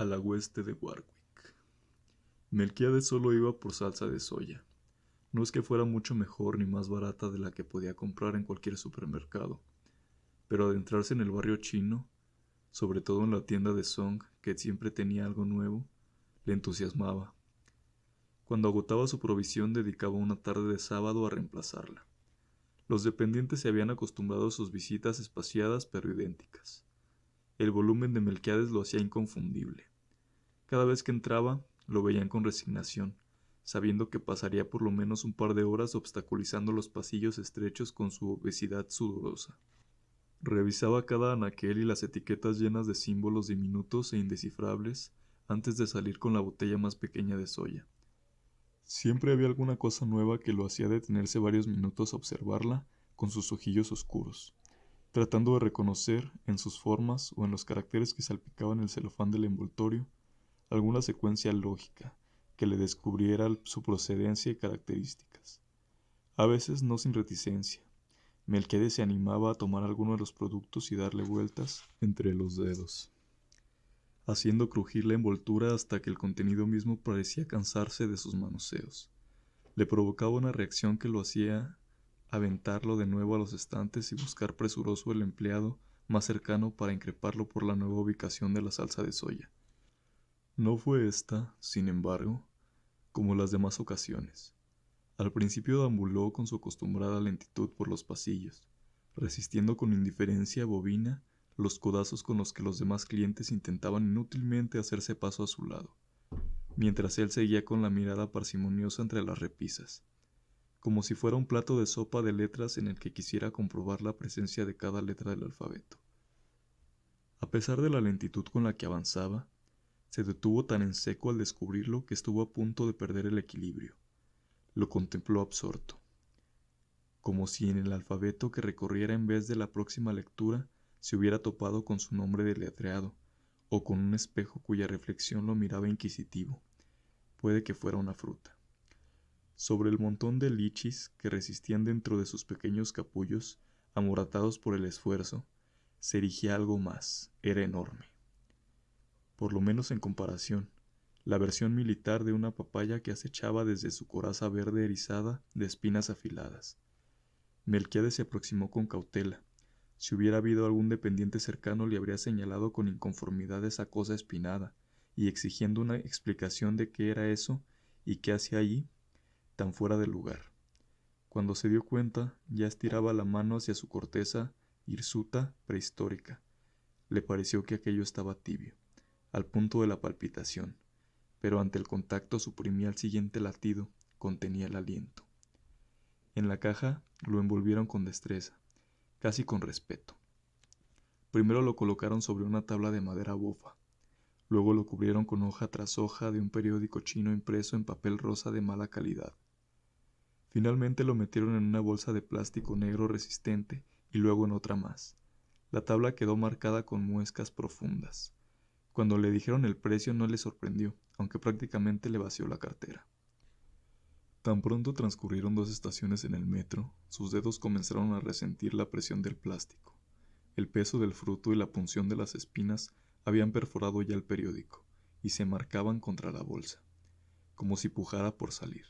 a la hueste de Warwick. Melquíades solo iba por salsa de soya. No es que fuera mucho mejor ni más barata de la que podía comprar en cualquier supermercado, pero adentrarse en el barrio chino, sobre todo en la tienda de Song, que siempre tenía algo nuevo, le entusiasmaba. Cuando agotaba su provisión dedicaba una tarde de sábado a reemplazarla. Los dependientes se habían acostumbrado a sus visitas espaciadas pero idénticas. El volumen de Melquíades lo hacía inconfundible. Cada vez que entraba, lo veían con resignación, sabiendo que pasaría por lo menos un par de horas obstaculizando los pasillos estrechos con su obesidad sudorosa. Revisaba cada anaquel y las etiquetas llenas de símbolos diminutos e indescifrables antes de salir con la botella más pequeña de soya. Siempre había alguna cosa nueva que lo hacía detenerse varios minutos a observarla con sus ojillos oscuros, tratando de reconocer, en sus formas o en los caracteres que salpicaban el celofán del envoltorio, alguna secuencia lógica que le descubriera su procedencia y características. A veces no sin reticencia. Melquíades se animaba a tomar alguno de los productos y darle vueltas entre los dedos, haciendo crujir la envoltura hasta que el contenido mismo parecía cansarse de sus manoseos. Le provocaba una reacción que lo hacía aventarlo de nuevo a los estantes y buscar presuroso el empleado más cercano para increparlo por la nueva ubicación de la salsa de soya. No fue esta, sin embargo, como las demás ocasiones. Al principio deambuló con su acostumbrada lentitud por los pasillos, resistiendo con indiferencia bovina los codazos con los que los demás clientes intentaban inútilmente hacerse paso a su lado, mientras él seguía con la mirada parsimoniosa entre las repisas, como si fuera un plato de sopa de letras en el que quisiera comprobar la presencia de cada letra del alfabeto. A pesar de la lentitud con la que avanzaba, se detuvo tan en seco al descubrirlo que estuvo a punto de perder el equilibrio. Lo contempló absorto, como si en el alfabeto que recorriera en vez de la próxima lectura se hubiera topado con su nombre deletreado, o con un espejo cuya reflexión lo miraba inquisitivo. Puede que fuera una fruta. Sobre el montón de lichis que resistían dentro de sus pequeños capullos, amoratados por el esfuerzo, se erigía algo más. Era enorme. Por lo menos en comparación, la versión militar de una papaya que acechaba desde su coraza verde erizada de espinas afiladas. Melquíades se aproximó con cautela. Si hubiera habido algún dependiente cercano le habría señalado con inconformidad esa cosa espinada, y exigiendo una explicación de qué era eso y qué hacía allí, tan fuera de lugar. Cuando se dio cuenta, ya estiraba la mano hacia su corteza hirsuta prehistórica. Le pareció que aquello estaba tibio, al punto de la palpitación, pero ante el contacto suprimía el siguiente latido, contenía el aliento. En la caja lo envolvieron con destreza, casi con respeto. Primero lo colocaron sobre una tabla de madera bofa, luego lo cubrieron con hoja tras hoja de un periódico chino impreso en papel rosa de mala calidad. Finalmente lo metieron en una bolsa de plástico negro resistente y luego en otra más. La tabla quedó marcada con muescas profundas. Cuando le dijeron el precio no le sorprendió, aunque prácticamente le vació la cartera. Tan pronto transcurrieron 2 estaciones en el metro, sus dedos comenzaron a resentir la presión del plástico. El peso del fruto y la punción de las espinas habían perforado ya el periódico, y se marcaban contra la bolsa, como si pujara por salir.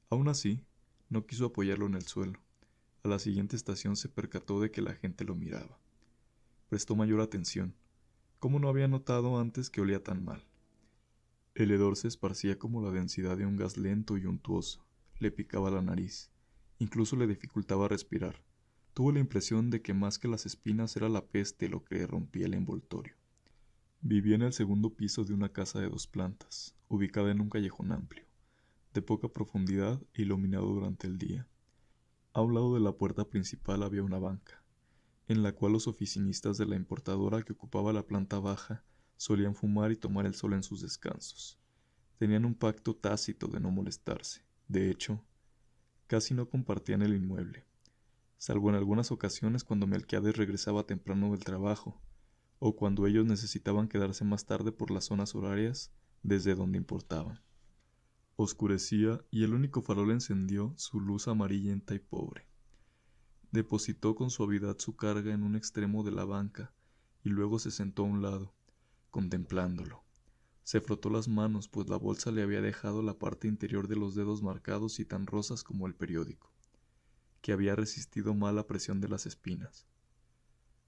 Aún así, no quiso apoyarlo en el suelo. A la siguiente estación se percató de que la gente lo miraba. Prestó mayor atención. ¿Cómo no había notado antes que olía tan mal? El hedor se esparcía como la densidad de un gas lento y untuoso. Le picaba la nariz. Incluso le dificultaba respirar. Tuvo la impresión de que más que las espinas era la peste lo que rompía el envoltorio. Vivía en el segundo piso de una casa de 2 plantas, ubicada en un callejón amplio, de poca profundidad e iluminado durante el día. A un lado de la puerta principal había una banca, en la cual los oficinistas de la importadora que ocupaba la planta baja solían fumar y tomar el sol en sus descansos. Tenían un pacto tácito de no molestarse. De hecho, casi no compartían el inmueble, salvo en algunas ocasiones cuando Melquíades regresaba temprano del trabajo, o cuando ellos necesitaban quedarse más tarde por las zonas horarias desde donde importaban. Oscurecía y el único farol encendió su luz amarillenta y pobre. Depositó con suavidad su carga en un extremo de la banca y luego se sentó a un lado, contemplándolo. Se frotó las manos, pues la bolsa le había dejado la parte interior de los dedos marcados y tan rosas como el periódico, que había resistido mal la presión de las espinas.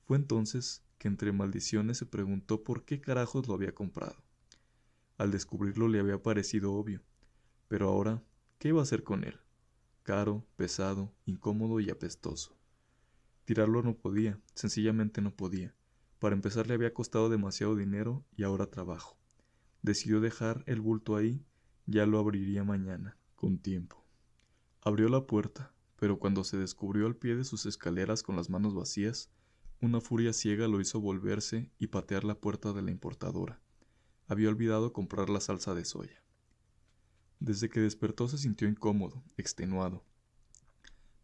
Fue entonces que entre maldiciones se preguntó por qué carajos lo había comprado. Al descubrirlo le había parecido obvio, pero ahora, ¿qué iba a hacer con él? Caro, pesado, incómodo y apestoso. Tirarlo no podía, sencillamente no podía. Para empezar le había costado demasiado dinero y ahora trabajo. Decidió dejar el bulto ahí, ya lo abriría mañana, con tiempo. Abrió la puerta, pero cuando se descubrió al pie de sus escaleras con las manos vacías, una furia ciega lo hizo volverse y patear la puerta de la importadora. Había olvidado comprar la salsa de soya. Desde que despertó se sintió incómodo, extenuado.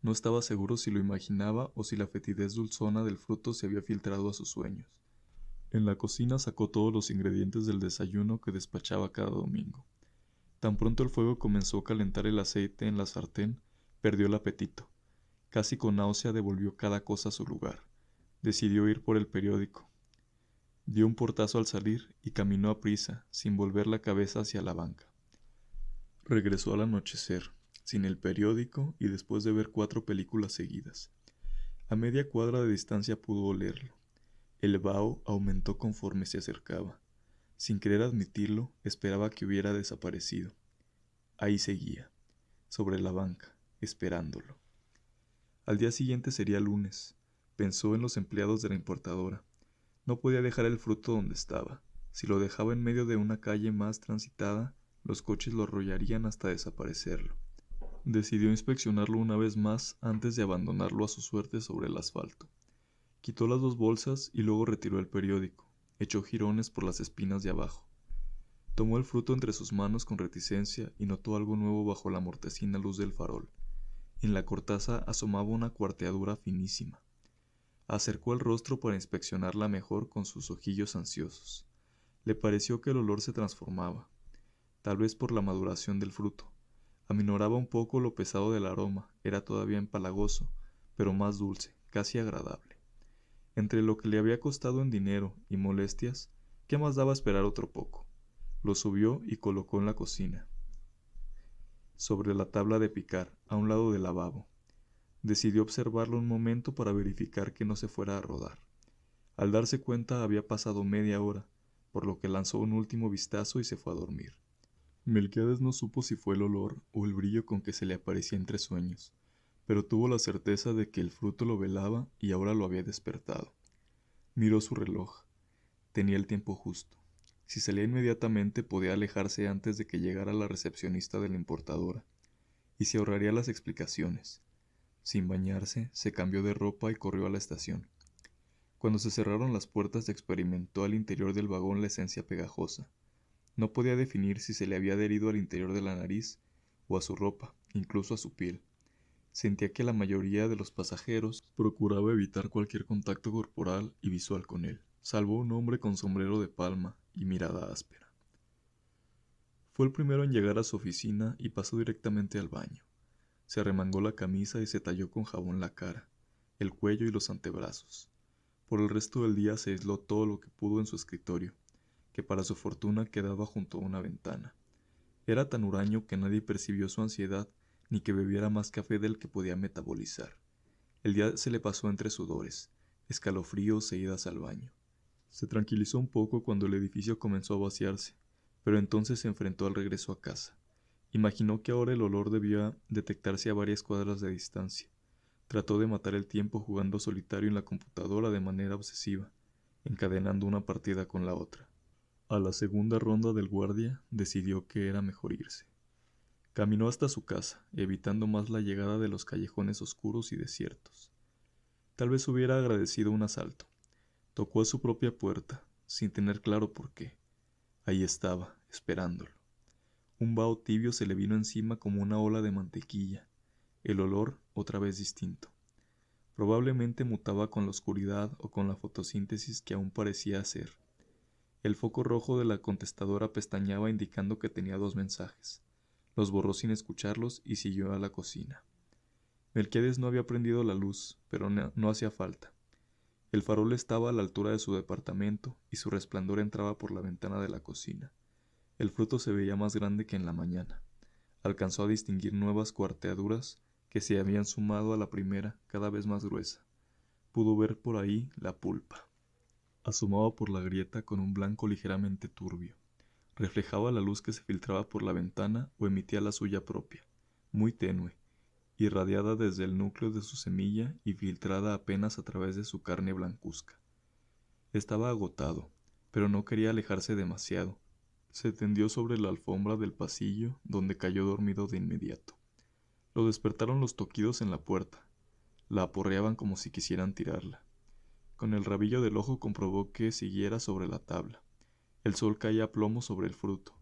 No estaba seguro si lo imaginaba o si la fetidez dulzona del fruto se había filtrado a sus sueños. En la cocina sacó todos los ingredientes del desayuno que despachaba cada domingo. Tan pronto el fuego comenzó a calentar el aceite en la sartén, perdió el apetito. Casi con náusea devolvió cada cosa a su lugar. Decidió ir por el periódico. Dio un portazo al salir y caminó a prisa, sin volver la cabeza hacia la banca. Regresó al anochecer, sin el periódico y después de ver 4 películas seguidas. A media cuadra de distancia pudo olerlo. El vaho aumentó conforme se acercaba. Sin querer admitirlo, esperaba que hubiera desaparecido. Ahí seguía, sobre la banca, esperándolo. Al día siguiente sería lunes. Pensó en los empleados de la importadora. No podía dejar el fruto donde estaba. Si lo dejaba en medio de una calle más transitada, los coches lo arrollarían hasta desaparecerlo. Decidió inspeccionarlo una vez más antes de abandonarlo a su suerte sobre el asfalto. Quitó las 2 bolsas y luego retiró el periódico. Echó jirones por las espinas de abajo. Tomó el fruto entre sus manos con reticencia y notó algo nuevo bajo la mortecina luz del farol. En la corteza asomaba una cuarteadura finísima. Acercó el rostro para inspeccionarla mejor con sus ojillos ansiosos. Le pareció que el olor se transformaba, tal vez por la maduración del fruto. Aminoraba un poco lo pesado del aroma, era todavía empalagoso, pero más dulce, casi agradable. Entre lo que le había costado en dinero y molestias, ¿qué más daba esperar otro poco? Lo subió y colocó en la cocina, sobre la tabla de picar, a un lado del lavabo. Decidió observarlo un momento para verificar que no se fuera a rodar. Al darse cuenta había pasado media hora, por lo que lanzó un último vistazo y se fue a dormir. Melquiades no supo si fue el olor o el brillo con que se le aparecía entre sueños, pero tuvo la certeza de que el fruto lo velaba y ahora lo había despertado. Miró su reloj. Tenía el tiempo justo. Si salía inmediatamente podía alejarse antes de que llegara la recepcionista de la importadora, y se ahorraría las explicaciones. Sin bañarse, se cambió de ropa y corrió a la estación. Cuando se cerraron las puertas experimentó al interior del vagón la esencia pegajosa. No podía definir si se le había adherido al interior de la nariz o a su ropa, incluso a su piel. Sentía que la mayoría de los pasajeros procuraba evitar cualquier contacto corporal y visual con él, salvo un hombre con sombrero de palma y mirada áspera. Fue el primero en llegar a su oficina y pasó directamente al baño. Se arremangó la camisa y se talló con jabón la cara, el cuello y los antebrazos. Por el resto del día se aisló todo lo que pudo en su escritorio, que para su fortuna quedaba junto a una ventana. Era tan huraño que nadie percibió su ansiedad ni que bebiera más café del que podía metabolizar. El día se le pasó entre sudores, escalofríos e idas al baño. Se tranquilizó un poco cuando el edificio comenzó a vaciarse, pero entonces se enfrentó al regreso a casa. Imaginó que ahora el olor debía detectarse a varias cuadras de distancia. Trató de matar el tiempo jugando solitario en la computadora de manera obsesiva, encadenando una partida con la otra. A la segunda ronda del guardia decidió que era mejor irse. Caminó hasta su casa, evitando más la llegada de los callejones oscuros y desiertos. Tal vez hubiera agradecido un asalto. Tocó a su propia puerta, sin tener claro por qué. Ahí estaba, esperándolo. Un vaho tibio se le vino encima como una ola de mantequilla. El olor otra vez distinto. Probablemente mutaba con la oscuridad o con la fotosíntesis que aún parecía hacer. El foco rojo de la contestadora pestañeaba indicando que tenía 2 mensajes. Los borró sin escucharlos y siguió a la cocina. Melquiades no había prendido la luz, pero no hacía falta. El farol estaba a la altura de su departamento y su resplandor entraba por la ventana de la cocina. El fruto se veía más grande que en la mañana. Alcanzó a distinguir nuevas cuarteaduras que se habían sumado a la primera, cada vez más gruesa. Pudo ver por ahí la pulpa. Asomaba por la grieta con un blanco ligeramente turbio. Reflejaba la luz que se filtraba por la ventana o emitía la suya propia, muy tenue, irradiada desde el núcleo de su semilla y filtrada apenas a través de su carne blancuzca. Estaba agotado, pero no quería alejarse demasiado. Se tendió sobre la alfombra del pasillo, donde cayó dormido de inmediato. Lo despertaron los toquidos en la puerta. La aporreaban como si quisieran tirarla. Con el rabillo del ojo comprobó que siguiera sobre la tabla. El sol caía a plomo sobre el fruto,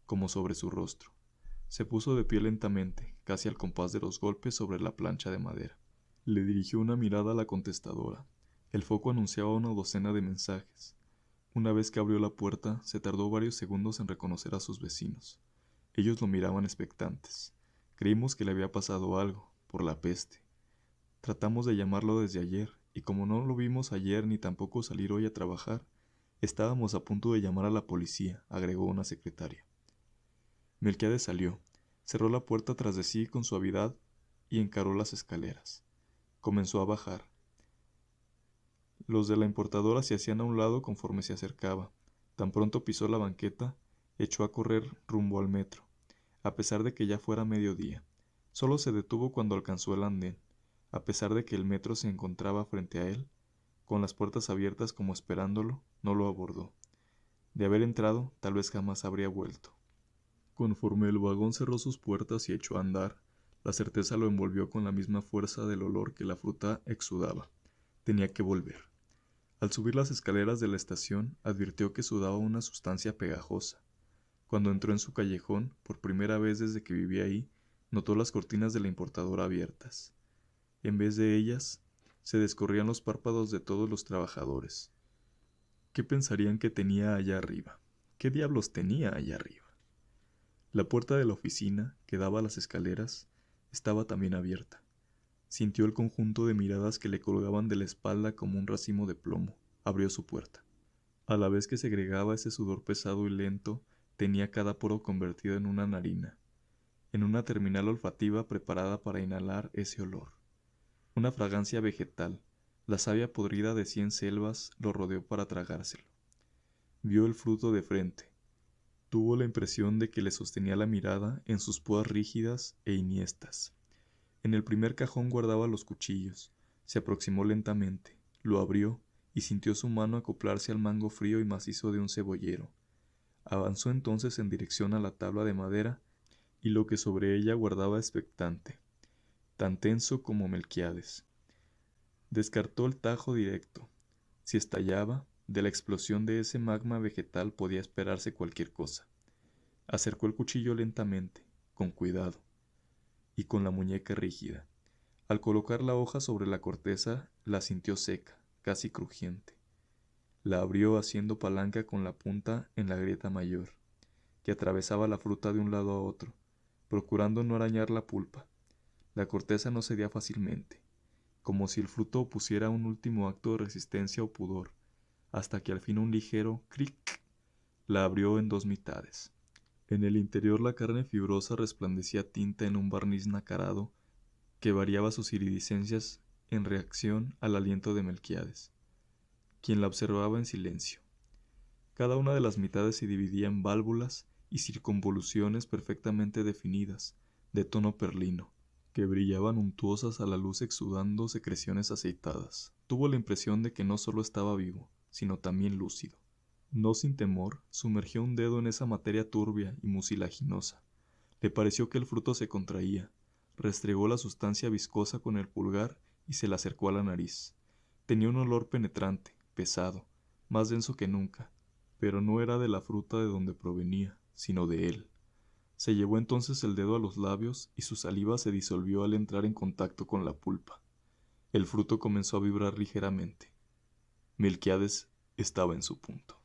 como sobre su rostro. Se puso de pie lentamente, casi al compás de los golpes sobre la plancha de madera. Le dirigió una mirada a la contestadora. El foco anunciaba una docena de mensajes. Una vez que abrió la puerta, se tardó varios segundos en reconocer a sus vecinos. Ellos lo miraban expectantes. Creímos que le había pasado algo, por la peste. Tratamos de llamarlo desde ayer, y como no lo vimos ayer ni tampoco salir hoy a trabajar, estábamos a punto de llamar a la policía, agregó una secretaria. Melquiades salió, cerró la puerta tras de sí con suavidad y encaró las escaleras. Comenzó a bajar. Los de la importadora se hacían a un lado conforme se acercaba. Tan pronto pisó la banqueta, echó a correr rumbo al metro, a pesar de que ya fuera mediodía. Solo se detuvo cuando alcanzó el andén, a pesar de que el metro se encontraba frente a él, con las puertas abiertas como esperándolo, no lo abordó. De haber entrado, tal vez jamás habría vuelto. Conforme el vagón cerró sus puertas y echó a andar, la certeza lo envolvió con la misma fuerza del olor que la fruta exudaba. Tenía que volver. Al subir las escaleras de la estación, advirtió que sudaba una sustancia pegajosa. Cuando entró en su callejón, por primera vez desde que vivía ahí, notó las cortinas de la importadora abiertas. En vez de ellas, se descorrían los párpados de todos los trabajadores. ¿Qué pensarían que tenía allá arriba? ¿Qué diablos tenía allá arriba? La puerta de la oficina, que daba a las escaleras, estaba también abierta. Sintió el conjunto de miradas que le colgaban de la espalda como un racimo de plomo. Abrió su puerta. A la vez que segregaba ese sudor pesado y lento, tenía cada poro convertido en una narina, en una terminal olfativa preparada para inhalar ese olor. Una fragancia vegetal, la savia podrida de 100 selvas, lo rodeó para tragárselo. Vio el fruto de frente. Tuvo la impresión de que le sostenía la mirada en sus púas rígidas e iniestas. En el primer cajón guardaba los cuchillos. Se aproximó lentamente, lo abrió y sintió su mano acoplarse al mango frío y macizo de un cebollero. Avanzó entonces en dirección a la tabla de madera y lo que sobre ella guardaba expectante, tan tenso como Melquiades. Descartó el tajo directo. Si estallaba, de la explosión de ese magma vegetal podía esperarse cualquier cosa. Acercó el cuchillo lentamente, con cuidado, y con la muñeca rígida. Al colocar la hoja sobre la corteza, la sintió seca, casi crujiente. La abrió haciendo palanca con la punta en la grieta mayor, que atravesaba la fruta de un lado a otro, procurando no arañar la pulpa. La corteza no cedía fácilmente, como si el fruto opusiera un último acto de resistencia o pudor, hasta que al fin un ligero cric la abrió en dos mitades. En el interior la carne fibrosa resplandecía tinta en un barniz nacarado que variaba sus iridiscencias en reacción al aliento de Melquiades, quien la observaba en silencio. Cada una de las mitades se dividía en válvulas y circunvoluciones perfectamente definidas, de tono perlino, que brillaban untuosas a la luz exudando secreciones aceitadas. Tuvo la impresión de que no solo estaba vivo, sino también lúcido. No sin temor, sumergió un dedo en esa materia turbia y mucilaginosa. Le pareció que el fruto se contraía. Restregó la sustancia viscosa con el pulgar y se la acercó a la nariz. Tenía un olor penetrante, pesado, más denso que nunca, pero no era de la fruta de donde provenía, sino de él. Se llevó entonces el dedo a los labios y su saliva se disolvió al entrar en contacto con la pulpa. El fruto comenzó a vibrar ligeramente. Melquiades estaba en su punto.